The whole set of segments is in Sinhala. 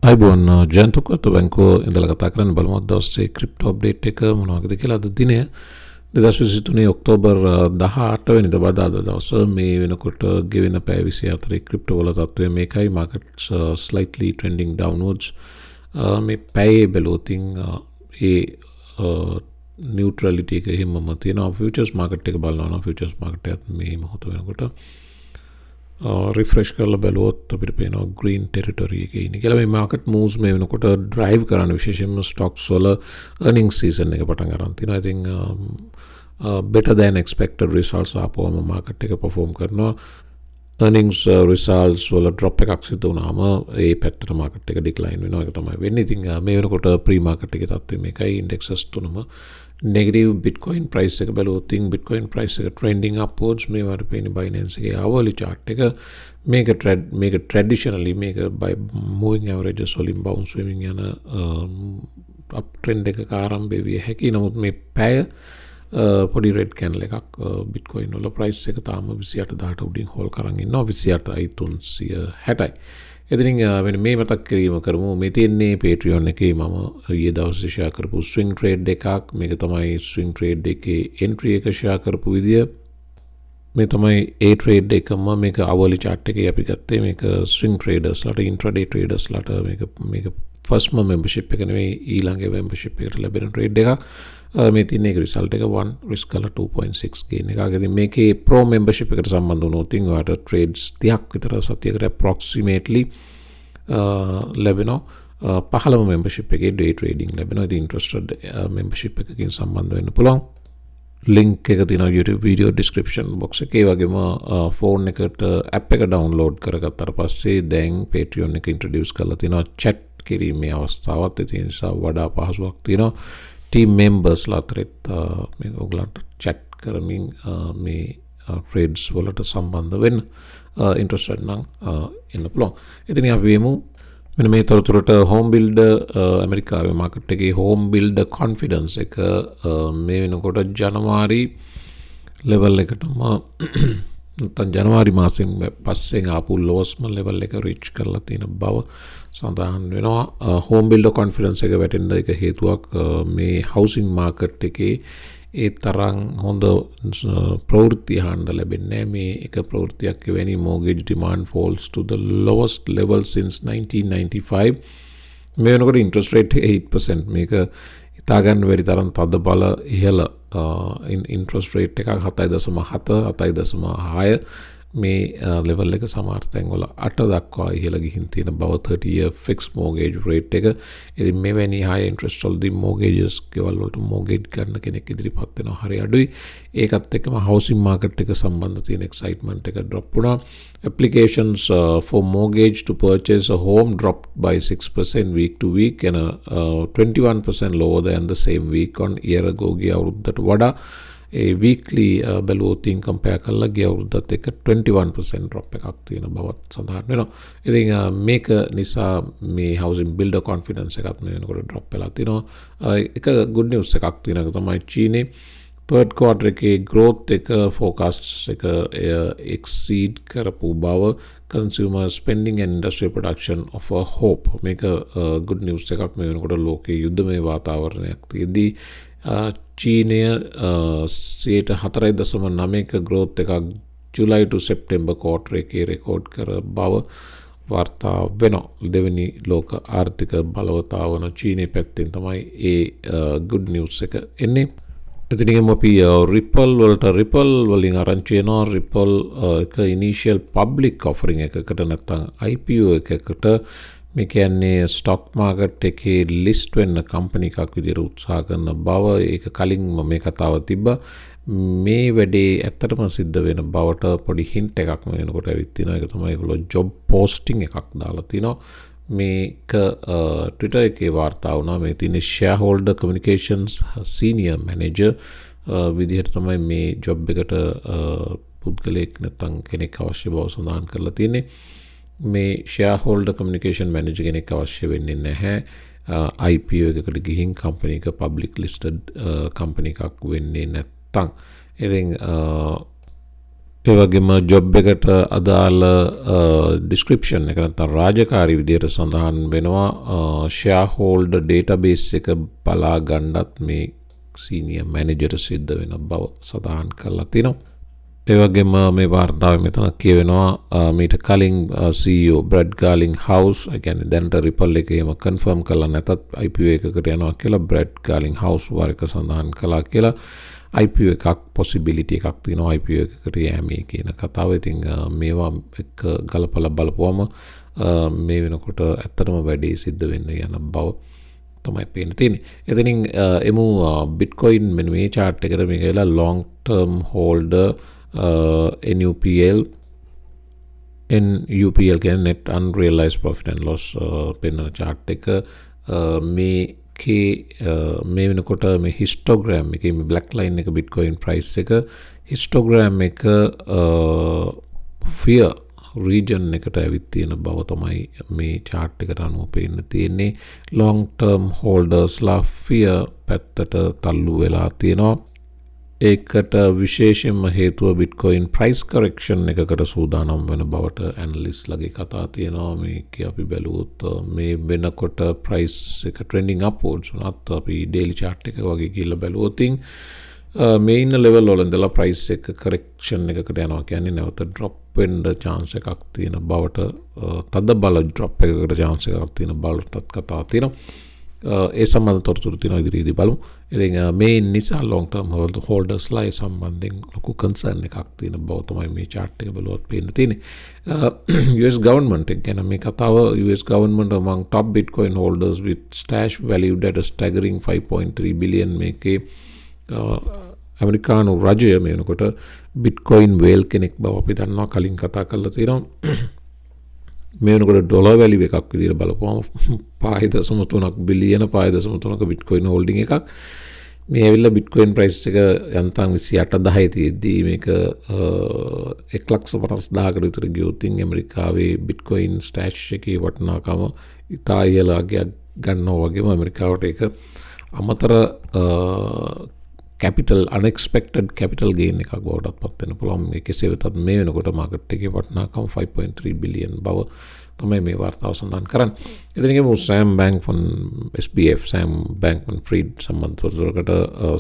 අයිබෝන් ජයන්තුකත් බැංකුව ඉඳලා කතා කරන්න බලමු අද දවසේ ක්‍රිප්ටෝ අප්ඩේට් එක මොනවද කියලා. අද දිනය 2023 ඔක්තෝබර් 18 වෙනිදා බදාදා දවස මේ වෙනකොට ගෙවෙන පැය 24 ක්‍රිප්ටෝ වල තත්ත්වය මේකයි. Markets slightly trending downwards. මේ පැයේ බැලුවොතින් ඒ නියුට්‍රැලිටි එක හිමම තියෙනවා. ෆියුචර්ස් මාකට් එක බලනවා නම් ෆියුචර්ස් මාකට් එකත් මේ මොහොත වෙනකොට රිෆ්‍රෙෂ් කරලා බැලුවොත් අපිට පේනවා ග්‍රීන් ටෙරිටරි එකේ ඉන්නේ කියලා. මේ මාකට් මූව්ස් මේ වෙනකොට ඩ්‍රයිව් කරන විශේෂයෙන්ම ස්ටොක්ස් වල earnings season එක පටන් ගන්න තියෙනවා. I think better than expected results ආපුවම මාකට් එක perform කරනවා. earnings results වල drop එකක් සිදු වුණාම ඒ පැත්තට මාකට් එක decline වෙනවා. ඒක තමයි වෙන්නේ. ඉතින් මේ වෙනකොට pre market එකේ තත්ත්වය මේකයි. indexes තුනම negative. Bitcoin price එක බැලුවොත් Bitcoin price එක trending upwards. මේ වාර පේන්නේ Binance එකේ hourly chart එක මේක traditionally මේක by moving averages වලින් bounce වෙමින් යන up trend එකක ආරම්භය විය හැකියි. නමුත් මේ පැය පොඩි red candle එකක් Bitcoin වල price එක තාම 28000 උඩින් hold කරන් ඉන්නවා. 28360යි. ඉතින් මේ මතක් කිරීම කරමු. මේ තියෙන්නේ Patreon එකේ මම ඊයේ දවසේ share කරපු swing trade එකක්. මේක තමයි swing trade එකේ entry එක share කරපු විදිය. මේ තමයි ඒ trade එකම මේක hourly chart එකේ අපි ගත්තේ. මේක swing traders ලට intraday traders ලට මේක first membership එක නෙවෙයි ඊළඟ membership එකට ලැබෙන trade එකක්. මේ තියෙන එක result එක 1 risk කරලා 2.6 gain එකක්. ඉතින් මේකේ pro membership එකට සම්බන්ධ වුණොත් ඔයාලට trades 30ක් විතර සතියකට approximately ලැබෙනවා. 15ම membership එකේ day trading ලැබෙනවා. ඉතින් interested membership එකකින් සම්බන්ධ වෙන්න පුළුවන්. link එක තියෙනවා YouTube video description box එකේ. ඒ වගේම phone එකට app එක download කරගත්තාට පස්සේ දැන් Patreon එක introduce කරලා තියෙනවා chat කිරීමේ අවස්ථාවක්. ඒ නිසා වඩා පහසුවක් තියෙනවා. team members ලාතරෙත් මේ ඔයගලන්ට chat කරමින් මේ trades වලට සම්බන්ධ වෙන්න interested නම් එන්න පුළුවන්. ඉතින් අපි වෙමු මෙන්න මේ තොරතුරට. home builder ඇමරිකාවේ මාකට් එකේ home builder confidence එක මේ වෙනකොට ජනවාරි level එකටම නැත්නම් ජනවාරි මාසෙන් පස්සේ ආපු lowest level එක reach කරලා තියෙන බව සඳහන් වෙනවා. home builder confidence එක වැටෙන්න එක හේතුවක් මේ housing market එකේ ඒ තරම් හොඳ ප්‍රවෘත්ති අහන්න ලැබෙන්නේ නැහැ. මේ එක ප්‍රවෘත්තියක් වෙනි mortgage demand falls to the lowest level since 1995. මේ වෙනකොට interest rate 8%. මේක හිතා ගන්න බැරි තරම් තද බල ඉහළ interest rate එකක් 7.7 7.6 මේ level එක සමහර තැන්වල 8 දක්වා ඉහළ ගිහින් තියෙන බව 30 year fixed mortgage rate එක. ඉතින් මෙවැනි high interest වලදී mortgages ගෙවල් වලට mortgage ගන්න කෙනෙක් ඉදිරිපත් වෙනවා හරි අඩුයි. ඒකත් එක්කම housing market එක සම්බන්ධ තියෙන excitement එක drop වුණා. Applications for mortgage to purchase a home dropped by 6% week to week and 21% lower than the same week on year ago. ගිය අවුරුද්දට වඩා ඒ weekly බැලුවොතින් compare කරලා ගිය අවුරුද්දත් එක්ක 21% drop එකක් තියෙන බවත් සඳහන් වෙනවා. ඉතින් මේක නිසා මේ housing builder confidence එකත් මේ වෙනකොට drop වෙලා තිනවා. එක good news එකක් තියෙන එක තමයි චීනේ third quarter එකේ growth එක forecasts එක exceed කරපු බව consumer spending and industrial production of a hope. මේක good news එකක් මේ වෙනකොට ලෝකයේ යුද්ධමය වාතාවරණයක් තියෙද්දී චීනය 4.9ක growth එකක් ජුලයි to සෙප්තැම්බර් quarter එකේ රෙකෝඩ් කර බව වාර්තා වෙනවා. දෙවෙනි ලෝක ආර්ථික බලවතාව වන චීනය පැත්තෙන් තමයි ඒ good news එක එන්නේ. ඉතින් අපි Ripple වලින් ආරංචි වෙනවා. Ripple එක initial public offering එකකට නැත්නම් IPO එකකට මේ කියන්නේ stock market එකේ list වෙන්න company එකක් විදිහට උත්සාහ කරන බව. ඒක කලින් මේ කතාව තිබ්බා. මේ වැඩේ ඇත්තටම සිද්ධ වෙන බවට පොඩි hint එකක් වෙනකොට ඇවිත් තිනවා. ඒක තමයි ඒගොල්ලෝ job posting එකක් දාලා තිනවා. මේක Twitter එකේ වාර්තා වුණා. මේ තියෙන shareholder communications senior manager විදිහට තමයි මේ job එකට පුද්ගලයෙක් නැත්නම් කෙනෙක් අවශ්‍ය බව සඳහන් කරලා තියෙන්නේ. මේ shareholder communication manager කෙනෙක් අවශ්‍ය වෙන්නේ නැහැ. IPO එකකට ගිහින් company එක public listed company එකක් වෙන්නේ නැත්තම්. ඉතින් ඒ වගේම ජොබ් එකට අදාළ ඩිස්ක්‍රිප්ෂන් එක නැත්නම් රාජකාරී විදියට සඳහන් වෙනවා ෂෙයාර්හෝල්ඩර් ඩේටාබේස් එක බලා ගන්නත් මේ සීනියර් මැනේජර් සිද්ධ වෙන බව සඳහන් කරලා තිනවා. ඒ වගේම මේ වාර්තාවේ මෙතන කියවෙනවා මීට කලින් CEO බ්‍රැඩ් ගාලින් හවුස් ඒ කියන්නේ දැනට රිපල් එකේම කන්ෆර්ම් කරලා නැතත් IPO එකකට යනවා කියලා බ්‍රැඩ් ගාලින් හවුස් වරක සඳහන් කළා කියලා. IPO එකක් possibility එකක් තියෙනවා IPO එකකට යෑමේ කියන කතාව. ඉතින් මේවා එක්ක ගලපලා බලපුවම මේ වෙනකොට ඇත්තටම වැඩි සිද්ධ වෙන්න යන බව තමයි පේන්න තියෙන්නේ. එතනින් එමු Bitcoin මෙන්න මේ chart එකට මේක වෙලා long term holder NUPL කියන්නේ net unrealized profit and loss පෙන්වන chart එක මේ වෙනකොට මේ histogram එකේ මේ black line එක Bitcoin price එක histogram එක fear region එකට ඇවිත් තියෙන බව තමයි මේ chart එකට අනුව පේන්න තියෙන්නේ. long term holders ලා fear පැත්තට තල්ලු වෙලා තියෙනවා. ඒකට විශේෂයෙන්ම හේතුව Bitcoin price correction එකකට සූදානම් වෙන බවට ඇනලිස්ට් ලගේ කතා තියෙනවා. මේක අපි බැලුවොත් මේ වෙනකොට price එක trending upwards උනත් අපි daily chart එක වගේ ගිහලා බැලුවොත් මේ ඉන්න level වල ඉඳලා price එක correction එකකට යනවා කියන්නේ නැවත drop වෙන්න chance එකක් තියෙන බවට තද බල drop එකකට chance එකක් තියෙන බවටත් කතා තියෙනවා. ඒ සම්බන්ධ තොරතුරු තියෙනවා ඉදිරියේදී බලමු. ඉතින් මේ නිසා long term holders ලා ඒ සම්බන්ධයෙන් ලොකු concern එකක් තියෙන බව තමයි මේ chart එක බලුවත් පේන්න තියෙන්නේ. US government එක ගැන මේ කතාව US government among top Bitcoin holders with stash valued at a staggering 5.3 billion මේකේ ඇමරිකානු රජය මේ වෙනකොට Bitcoin whale කෙනෙක් බව අපි දන්නවා කලින් කතා කරලා තියෙනවා. මේ වෙනකොට ඩොලර් වැලියු එකක් විදිහට බලපුවම 5.3 බිලියන 5.3ක Bitcoin holding එකක්. මේ ඇවිල්ලා Bitcoin price එක යන්තම් 28,10 තියෙද්දී මේක 1,50,000කට විතර ගියොත් ඇමරිකාවේ Bitcoin stash එකේ වටිනාකම ඉතා ඉහළ අගයක් ගන්නවා වගේම ඇමරිකාවට ඒක අමතර unexpected capital gain එකක් බවටත් පත් වෙන්න පුළුවන්. මේ කෙසේ වෙතත් මේ වෙනකොට මාකට් එකේ වටිනාකම 5.3 බිලියන් බව තමයි මේ වාර්තාව සඳහන් කරන්නේ. ඉතින් Sam Bankman-Fried Sam Bankman-Fried සම්බන්ධවකට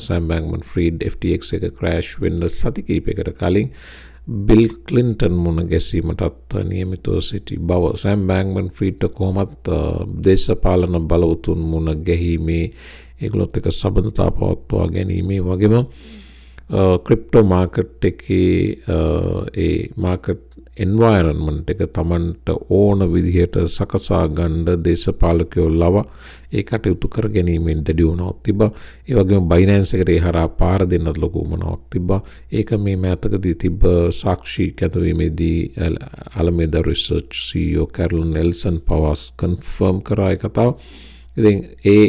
Sam Bankman-Fried FTX එක crash වෙන්න සති කිහිපයකට කලින් Bill Clinton මුණ ගැසීමටත් නියමිතව සිටි බව. Sam Bankman-Fried කොහොමත් දේශපාලන බලවතුන් මුණ ගැහිීමේ ඒගොල්ලොත් එක සබඳතා පවත්වා ගැනීමේ වගේම ක්‍රිප්ටෝ මාකට් එකේ ඒ මාකට් එන්වයරන්මන්ට් එක තමන්ට ඕන විදිහට සකසා ගන්න දේශපාලකයෝ ලව ඒ කටයුතු කර ගැනීමෙන් දැඩි වුණාවක් තිබ්බා. ඒ වගේම Binance එකට ඒ හරහා පාර දෙන්නත් ලොකු වුණාවක් තිබ්බා. ඒක මේ මෑතකදී තිබ්බ සාක්ෂි කැඳවීමේදී Alameda Research CEO Carolyn Nelson පවස් කන්ෆර්ම් කරා ඒ කතාව. ඉතින් ඒ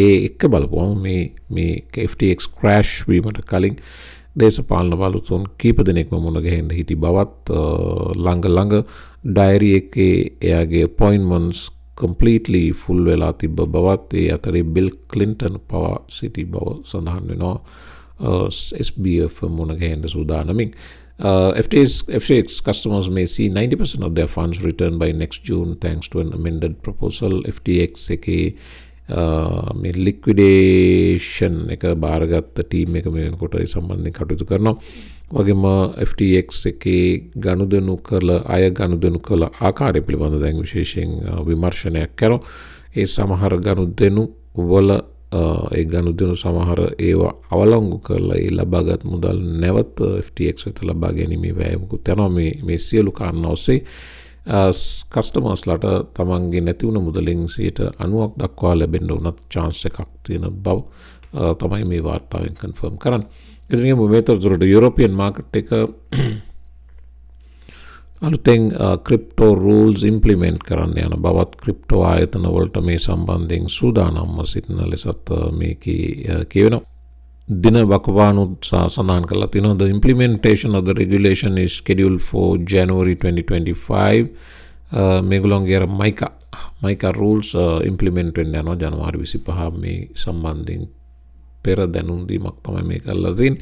එක්ක බලපුවම මේ FTX crash වීමට කලින් දේශපාලන බලතුන් කීප දෙනෙක්ම මුණ ගැහෙන්න හිටි බවත් ළඟ ඩයරි එකේ එයාගේ appointments completely full වෙලා තිබ්බ බවත් ඒ අතරේ Bill Clinton පවා සිටි බව සඳහන් වෙනවා SBF මුණ ගැහෙන්න සූදානමින්. FTX customers may see 90% of their funds returned by next June thanks to an amended proposal. FTX එකේ මේ ලික්විඩේෂන් එක බාරගත්ත ටීම් එක මේ වෙනකොට ඒ සම්බන්ධයෙන් කටයුතු කරනවා. වගේම FTX එකේ ගනුදෙනු කළ ආකාරය පිළිබඳව දැන් විශේෂයෙන් විමර්ශනයක් කරනවා. ඒ සමහර ගනුදෙනු වල ඒ ගනුදෙනු සමහර ඒවා අවලංගු කරලා ඒ ලබාගත් මුදල් නැවත FTX වෙත ලබා ගැනීමේ වෑයමකුත් යනවා. මේ සියලු කාරණා ඔස්සේ කස්ටමර්ස්ලාට තමන්ගේ නැති වුණ මුදලින් 90% දක්වා ලැබෙන්න උනත් chance එකක් තියෙන බව තමයි මේ වාර්තාවෙන් කන්ෆර්ම් කරන්නේ. ඉතින් මේ තොරතුරට යුරෝපියන් මාකට් එක අලුතෙන් ක්‍රිප්ටෝ රූල්ස් ඉම්ප්ලිමන්ට් කරන්න යන බවත් ක්‍රිප්ටෝ ආයතන වලට මේ සම්බන්ධයෙන් සූදානම්ව සිටින ලෙසත් මේකේ කියවෙනවා. දින වකවානුත් සඳහන් කරලා තිනවා. The implementation of the regulation is scheduled for January 2025. මේගොල්ලෝගේ අර MiCA rules implement වෙන්න යනවා ජනවාරි 25 මේ සම්බන්ධයෙන් පෙර දැනුම් දීමක් තමයි මේ කරලා තියෙන්නේ.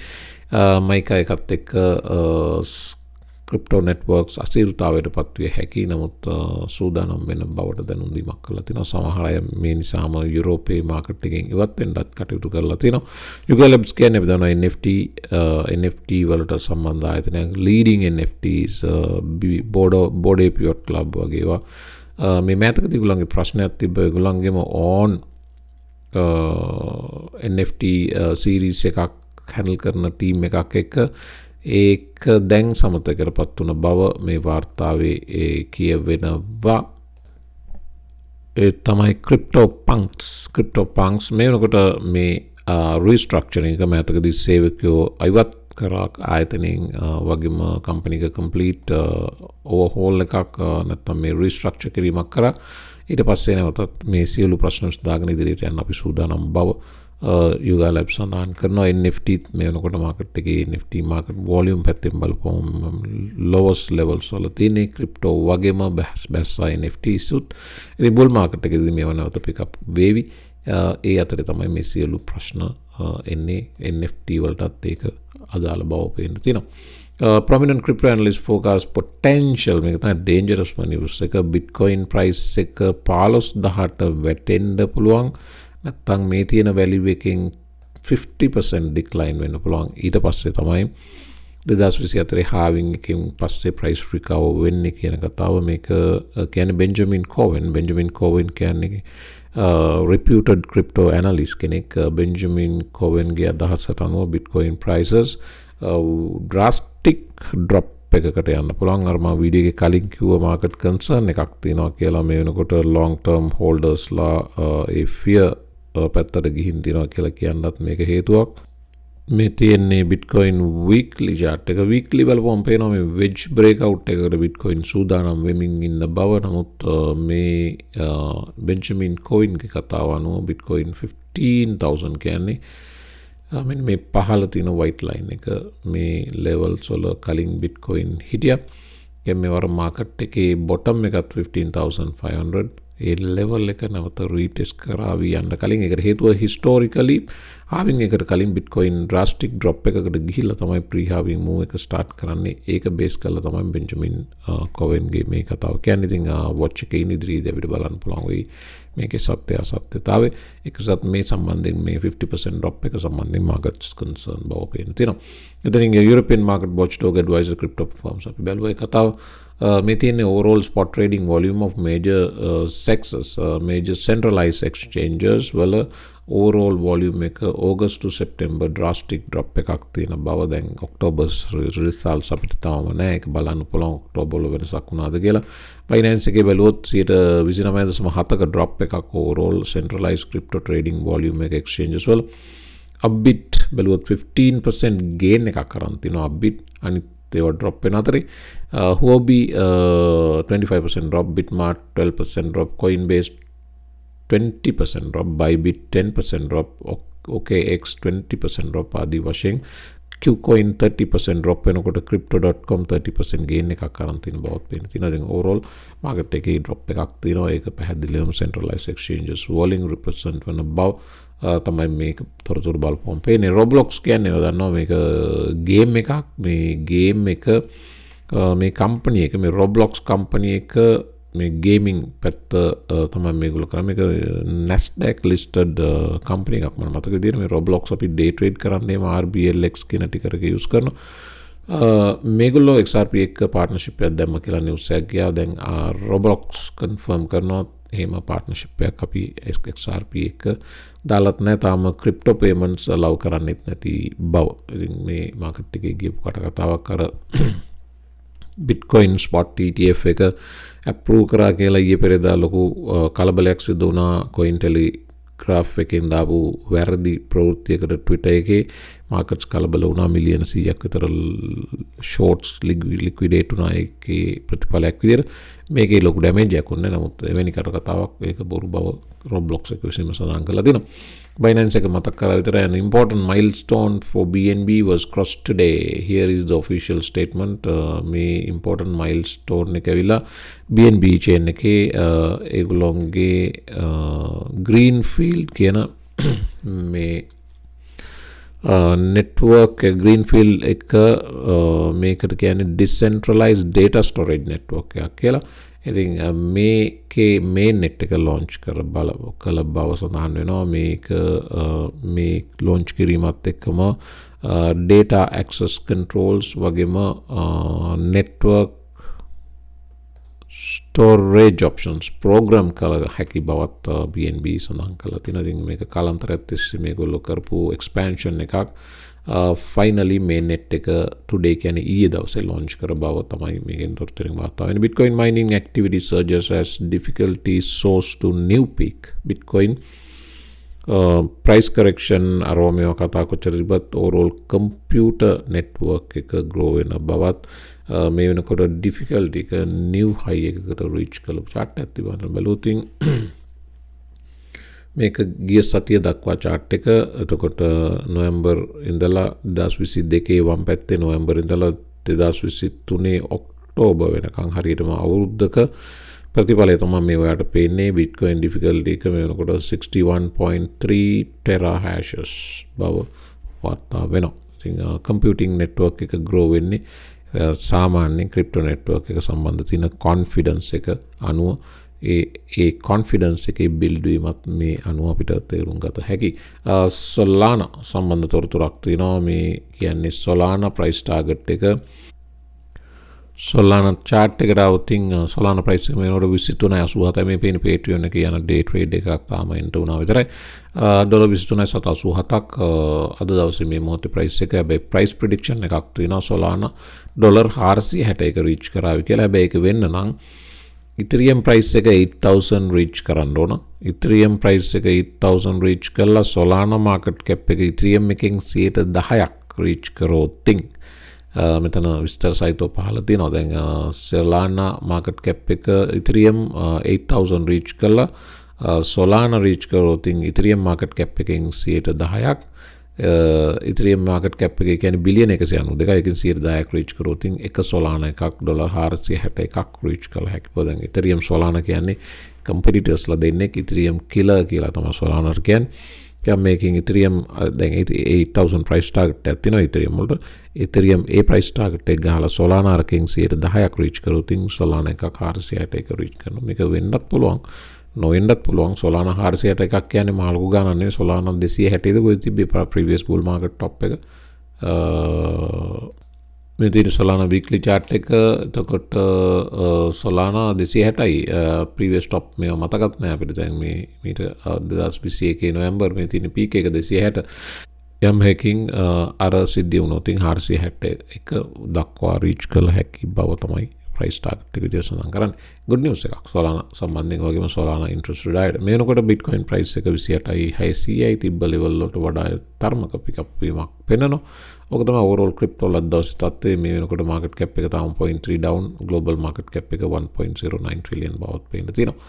MiCA එකත් එක්ක ක්‍රිප්ටෝ නෙට්වර්ක්ස් අසීරුතාවයට පත්විය හැකි නමුත් සූදානම් වෙන බවට දැනුම් දීමක් කළා තිනවා. සමහර අය මේ නිසාම යුරෝපයේ මාකට් එකෙන් ඉවත් වෙන්නත් කටයුතු කරලා තිනවා. Ukwaththa කියන්නේ අපි දන්නවා NFT වලට සම්බන්ධ ආයතනයක් leading NFTs Bored Ape Yacht Club වගේ ඒවා මේ මෑතකදී ඒගොල්ලන්ගේ ප්‍රශ්නයක් තිබ්බ ඒගොල්ලන්ගේම on NFT series එකක් handle කරන team එකක් එක්ක ඒක දැන් සමතකරපත් වුණ බව මේ වාර්තාවේ කියවෙනවා. ඒ තමයි CryptoPunks මේ වෙනකොට මේ restructuring එක මෑතකදී සේවකයෝ අයිවත් කරා ආයතනයෙන් වගේම කම්පැනි එක complete overhaul එකක් නැත්නම් මේ restructure කිරීමක් කරා. ඊට පස්සේ නැවතත් මේ සියලු ප්‍රශ්න දාගෙන ඉදිරියට යන්න අපි සූදානම් බව Ukwaththa සඳහන් කරනවා. NFT මේ වෙනකොට මාකට් එකේ NFT මාකට් වොලියුම් පැත්තෙන් බලපුවම lowest levels වල තියෙන ක්‍රිප්ටෝ වගේම බැස්සා NFTs උත් ඉතින් බුල් මාකට් එකේදී මේව නැවත pick up වේවි. ඒ අතරේ තමයි මේ සියලු ප්‍රශ්න එන්නේ NFT වලටත් ඒක අදාළ බව පේන්න තියෙනවා. Prominent crypto analyst forecast potential මේක තමයි dangerous news එක Bitcoin price එක 15000ට වැටෙන්න පුළුවන්. නැත්තම් මේ තියෙන value එකෙන් 50% decline වෙන්න පුළුවන්. ඊට පස්සේ තමයි 2024 halving එකෙන් පස්සේ price recover වෙන්නේ කියන කතාව. මේක කියන්නේ Benjamin Cowen කියන්නේ reputed crypto analyst කෙනෙක්. Benjamin Cowenගේ අදහසට අනුව Bitcoin prices drastic drop එකකට යන්න පුළුවන්. අර මම වීඩියෝ එකේ කලින් කිව්ව market concern එකක් තියෙනවා කියලා. මේ වෙනකොට long term holders ලා ඒ fear පැත්තට ගිහින් තියෙනවා කියලා කියන්නත් මේක හේතුවක්. මේ තියෙන්නේ Bitcoin weekly chart එක. weekly බලපුවම පේනවා මේ wedge breakout එකකට Bitcoin සූදානම් වෙමින් ඉන්න බව. නමුත් මේ Benjamin Cowenගේ කතාව අනුව Bitcoin 15000 කියන්නේ මෙන්න මේ පහළ තියෙන white line එක මේ levels වල කලින් Bitcoin හිටියා. කියන්නේ මේ වර market එකේ bottom එකත් 15500 ඒ level එක නැවත retest කරાવી යන්න කලින් ඒකට හේතුව historically halving එකට කලින් Bitcoin drastic drop එකකට ගිහිල්ලා තමයි pre-halving move එක start කරන්නේ. ඒක base කරලා තමයි Benjamin Cowenගේ මේ කතාව කියන්නේ. ඉතින් watch එකේ ඉදිරියේදී අපිට බලන්න පුළුවන් වෙයි මේකේ සත්‍ය අසත්‍යතාවය. ඒකසත් මේ සම්බන්ධයෙන් මේ 50% drop එක සම්බන්ධයෙන් markets concern බව පේන තියෙනවා. ඉතින් European market watchdog advisor crypto firms අපි බැලුවා ඒ කතාව. මේ තියෙන්නේ overall spot trading volume of major sexes major centralized exchanges වල overall volume එක August to September drastic drop එකක් තියෙන බව. දැන් October results අපිට තාම නැහැ. ඒක බලන්න පුළුවන් October වල වෙනසක් වුණාද කියලා. Binance එකේ බැලුවොත් 29.7ක drop එකක් overall centralized crypto trading volume එක exchanges වල. Upbit බැලුවොත් 15% gain එකක් අරන් තිනවා Upbit. අනිත් ඒවා drop වෙන අතරේ Huobi 25% drop, Bitmart 12% drop, Coinbase 20% drop, ByBit 10% drop, OKX 20% drop ආදී වශයෙන් Qcoin 30% drop වෙනකොට crypto.com 30% gain එකක් අරන් තියෙන බවත් පේන තියෙනවා. දැන් overall market එකේ drop එකක් තියෙනවා. ඒක පැහැදිලිවම centralized exchanges walling represent වෙන බව තමයි මේක තොරතුරු බලපුවම පේන්නේ. Roblox කියන්නේ දන්නවා මේක game එකක්. මේ game එක මේ company එක මේ Roblox company එක මේ gaming පැත්ත තමයි මේගොල්ලෝ කරන්නේ. මේක Nasdaq listed company එකක්. මම මතක විදියට මේ Roblox අපි day trade කරන්නේ RBLX කියන ටිකර් එක use කරනවා. මේගොල්ලෝ XRP එක්ක partnership එකක් දැම්ම කියලා news එකක් ගියා. දැන් Roblox confirm කරනවා එහෙම partnership එකක් අපි XRP එක්ක දාලත් නැහැ. තාම crypto payments allow කරන්නෙත් නැති බව. ඉතින් මේ market එකේ ගියපු කතාවක් අර Bitcoin spot ETF එක approve කරා කියලා ඊයේ පෙරේදා ලොකු කලබලයක් සිදු වුණා. Cointelegraph එකෙන් දාපු වැරදි ප්‍රවෘත්තියකට Twitter එකේ markets කලබල වුණා. මිලියන 100ක් විතර shorts liquidate වුණා. ඒකේ ප්‍රතිඵලයක් විදියට මේකේ ලොකු damage එකක් වුණේ. නමුත් එවැනි කතාවක් ඒක බොරු බව Roblox එක විසින්ම සඳහන් කරලා දෙනවා. Binance එක මතක් කරා විතරයි an important milestone for BNB was crossed today. Here is the official statement. මේ important milestone එක ඇවිල්ලා BNB chain එකේ ඒගොල්ලෝගේ greenfield කියන මේ network greenfield එක මේකට කියන්නේ decentralized data storage network එකක් කියලා. ඉතින් මේකේ main net එක launch කළ බව සඳහන් වෙනවා. මේක මේ launch කිරීමත් එක්කම data access controls වගේම network storage options program කළ හැකි බවත් BNB සඳහන් කළා තියෙනවා. ඉතින් මේක කාලාන්තරයක් තිස්සේ මේගොල්ලෝ කරපු expansion එකක්. Finally මේ net එක today කියන්නේ ඊයේ දවසේ launch කර බව තමයි මේකෙන් තොරතුරු වාර්තා වෙන්නේ. Bitcoin mining activity surges as difficulty soars to new peak. Bitcoin price correction අරෝමියෝ කතා කොච්චර තිබත් overall computer network එක grow වෙන බවත් මේ වෙනකොට difficulty එක new high එකකට reach කළ chart එකක් තිබුණා. බැලුවොත් මේක ගිය සතිය දක්වා chart එක එතකොට නොවැම්බර් ඉඳලා 2022 වම් පැත්තේ නොවැම්බර් ඉඳලා 2023 ඔක්තෝබර් වෙනකන් හරියටම අවුරුද්දක ප්‍රතිඵලය තමයි මේ ඔයාලට පේන්නේ. Bitcoin difficulty එක මේ වෙනකොට 61.3 terahashes බව වාර්තා වෙනවා. ඉතින් computing network එක grow වෙන්නේ සාමාන්‍යයෙන් crypto network එක සම්බන්ධ තියෙන confidence එක අනුව ඒ confidence එකේ build වීමත් මේ අනුව අපිට තේරුම් ගත හැකි. Solana සම්බන්ධ තොරතුරක් තියෙනවා. මේ කියන්නේ Solana price target එක Solana chart එකට આવුතින් Solana price එක මේනොට 23.87 මේ පේන Patreon එකේ යන day trade එකක් තාම එන්ට වුණා විතරයි. ඩොලර් 23.87ක් අද දවසේ මේ මොහොතේ price එක. හැබැයි price prediction එකක් තියෙනවා Solana ඩොලර් 461 reach කරાવી කියලා. හැබැයි ඒක වෙන්න නම් Ethereum price එක 8000 reach කරන්න ඕන. Ethereum price එක 8000 reach කළා Solana market cap එක Ethereum එකෙන් 10% reach කරොත් මෙතන විස්තර සහිතව පහළ තියෙනවා. දැන් Solana market cap එක Ethereum 8000 reach කළා Solana reach කරොත් Ethereum market cap එකෙන් 10%ක් Ethereum market cap එක කියන්නේ බිලියන 192 එකකින් 10%ක් reach කරොත් එක Solana එකක් ඩොලර් 461ක් reach කළ හැකියි. දැන් Ethereum Solana කියන්නේ competitorsලා දෙන්නෙක්. Ethereum killer කියලා තමයි Solana කියන්නේ. making Ethereum දැන් 8000 price target එකක් තියෙනවා Ethereum වලට. Ethereum ඒ price target එක ගහලා Solana එකෙන් 10%ක් reach කරොත් Solana එකක් 461 reach කරනවා. මේක වෙන්නත් පුළුවන්. නොවෙන්නත් පුළුවන්. Solana 461ක් කියන්නේ මහ ලොකු ගණන් නෙවෙයි. Solana 260ද කොහෙද තිබ්බේ previous bull market top එක. මේ තියෙන Solana weekly chart එක. එතකොට Solana 260යි previous top මේව මතකත් නෑ අපිට. දැන් මේ මීට 2021 නොවැම්බර් මේ තියෙන peak එක 260 යම් හැකින් අර සිද්ධිය වුණොත් 461 දක්වා reach කළ හැකි බව තමයි price target එක විදිහට සඳහන් කරන්නේ. good news එකක් Solana සම්බන්ධයෙන් වගේම Solana interest rate. මේ වෙනකොට Bitcoin price එක 28,600යි තිබ්බ level වලට වඩා තරමක pick up වීමක් පෙනෙනවා. ඔක තමයි overall crypto වල දවස් තත්ත්වය. මේ වෙනකොට market cap එක තාම 0.3 down, global market cap එක 1.09 trillion බවත් පේන්න තියෙනවා.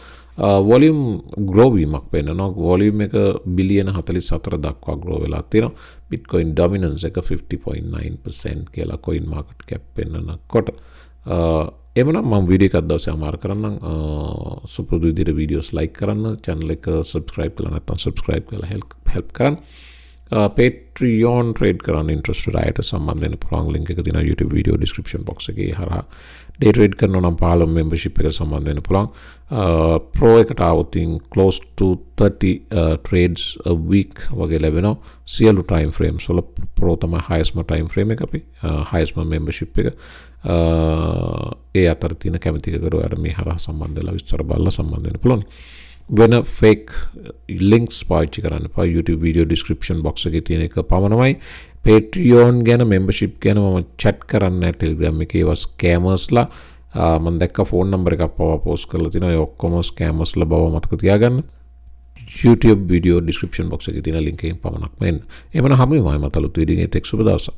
volume grow වීමක් පේනවා. volume එක බිලියන 44 දක්වා grow වෙලා තියෙනවා. Bitcoin dominance එක 50.9% කියලා coin market cap පෙන්නනකොට එමනම් මම වීඩියෝ එකක් දවසේ අමාර කරන්නම්. සුපුරුදු විදිහට වීඩියෝස් like කරන්න, channel එක subscribe කරලා නැත්නම් subscribe කරලා help කරන්න. Patreon trade කරන්න interest rate සම්බන්ධ වෙන පුළුවන් link එක තියෙනවා YouTube video description box එකේ. හරහා day trade කරනවා නම් 15 membership එක සම්බන්ධ වෙන්න පුළුවන්. pro එකට આવොත් close to 30 trades a week වගේ ලැබෙනවා. සියලු time frames වල pro තමයි highest time frame එක අපි highest membership එක. ඒ අතර තියෙන කැමති එකකට ඔයාලට මේ හරහා සම්බන්ධ වෙලා විස්තර බලලා සම්බන්ධ වෙන්න පුළුවන්. වෙන fake links පාවිච්චි කරන්න එපා. YouTube video description box එකේ තියෙන එක පමණමයි. Patreon ගැන membership ගැන මම chat කරන්නේ Telegram එකේ. ඒවා scammers-ලා මම දැක්ක phone number එකක් පවා post කරලා තිනවා. ඒ ඔක්කොම scammers-ලා බව මතක තියාගන්න. YouTube video description box එකේ තියෙන link එකෙන් පමණක් මෙන්න. එහෙමනම් හැමෝම මතලුත් වීඩියෝ එකේ එක් සුබ දවසක්.